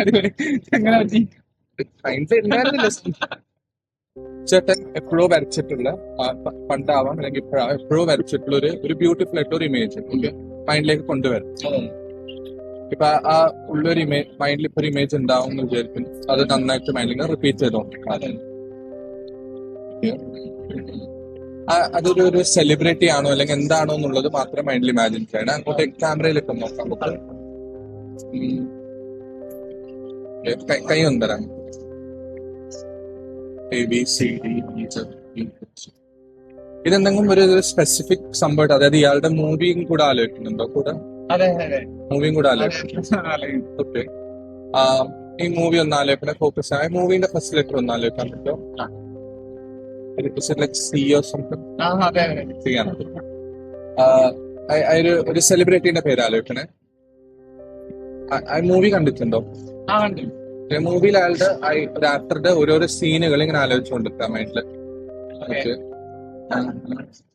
അടിപൊളി. എങ്ങനെ പറ്റി? സയൻസ് ഉണ്ടായിരുന്നില്ല. ചേട്ടൻ എപ്പോഴോ വരച്ചിട്ടുള്ള പണ്ടാവാം അല്ലെങ്കിൽ എപ്പോഴോ വരച്ചിട്ടുള്ള ഒരു ബ്യൂട്ടിഫുൾ ആയിട്ടുള്ള ഒരു ഇമേജ് ഓക്കെ മൈൻഡിലേക്ക് കൊണ്ടുവരും. ഇപ്പൊ ആ ഉള്ളൊരു ഇമേജ് മൈൻഡിൽ ഇപ്പൊ ഒരു ഇമേജ് ഉണ്ടാവും എന്ന് വിചാരിക്കും. അത് നന്നായിട്ട് മൈൻഡിൽ റിപ്പീറ്റ് ചെയ്തോ. അതൊരു സെലിബ്രിറ്റി ആണോ അല്ലെങ്കിൽ എന്താണോ എന്നുള്ളത് മാത്രം മൈൻഡിൽ ഇമാജിൻ ചെയ്യണം. അങ്ങോട്ടേക്ക് ക്യാമറയിലൊക്കെ നോക്കാം നമുക്ക്. കൈ ഒന്ന് തരാം. ഇതെന്തെങ്കിലും ഒരു സ്പെസിഫിക് സംഭവം, അതായത് ഇയാളുടെ മൂവിയും കൂടെ ആലോചിക്കുന്നുണ്ടോ? കൂടെ മൂവിയും കൂടെ ആലോചിക്കും. ഓക്കെ, ഈ മൂവി ഒന്ന് ആലോചിക്കണേ. ഫോക്കസ് ആയ മൂവിന്റെ ഫസ്റ്റ് ലെറ്റർ ഒന്ന് ആലോചിക്കാൻ പറ്റുമോ? ഒരു സെലിബ്രിറ്റിന്റെ പേര് ആലോചിക്കണേ. ആ മൂവി കണ്ടിട്ടുണ്ടോ? മൂവിയിൽ അയാളുടെ ഒരു ആക്ടറുടെ ഓരോരോ സീനുകൾ ഇങ്ങനെ ആലോചിച്ചുകൊണ്ടിരിക്കാം മൈൻഡില്.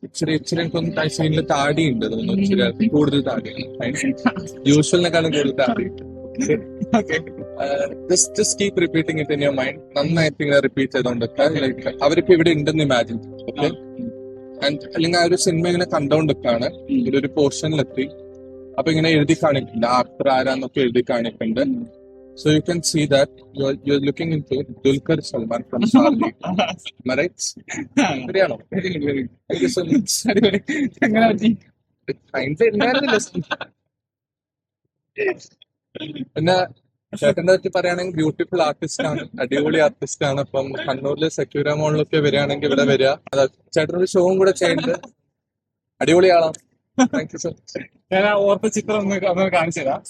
ഇച്ചിരി എനിക്കൊന്ന് സീനിൽ താടി ഉണ്ട് തോന്നുന്നു. ഇച്ചിരി കൂടുതൽ താടി, യൂഷ്വലിനെക്കാളും കൂടുതൽ താടി. just keep repeating it in your mind. നന്നായിട്ട് ഇങ്ങനെ റിപ്പീറ്റ് ചെയ്തോണ്ടിരിക്കുക. ലൈക്ക് അവരിപ്പോ ഇവിടെ ഉണ്ടെന്ന് ഇമാജിൻ. ഓക്കെ, അല്ലെങ്കിൽ ആ ഒരു സിനിമ ഇങ്ങനെ കണ്ടോണ്ടിരിക്കാണ്. ഒരു പോർഷനിലെത്തി. അപ്പൊ ഇങ്ങനെ എഴുതി കാണിക്കുന്നുണ്ട് ആക്ടർ ആരാന്നൊക്കെ എഴുതി കാണിക്കുന്നുണ്ട്. So you can see that you're looking into Dulquer Salman from Charlie. Am I right? ശരിയാണോ? Thank you so much. എങ്ങനെ പറ്റി? സയൻസ് ഉണ്ടായിരുന്നില്ല. പിന്നെ ചേട്ടന്റെ പറ്റി പറയുകയാണെങ്കിൽ ബ്യൂട്ടിഫുൾ ആർട്ടിസ്റ്റ് ആണ്, അടിപൊളി ആർട്ടിസ്റ്റ് ആണ്. അപ്പം കണ്ണൂരിലെ സെക്യൂര മോളിലൊക്കെ വരികയാണെങ്കിൽ ഇവിടെ വരിക. ചേട്ടനൊരു ഷോവും കൂടെ ചെയ്യുന്നത്. അടിപൊളി ആളാണ്. Thank you so much. ഞാൻ ഓർത്ത ചിത്രം ഒന്ന് കാണിച്ചു തരാം.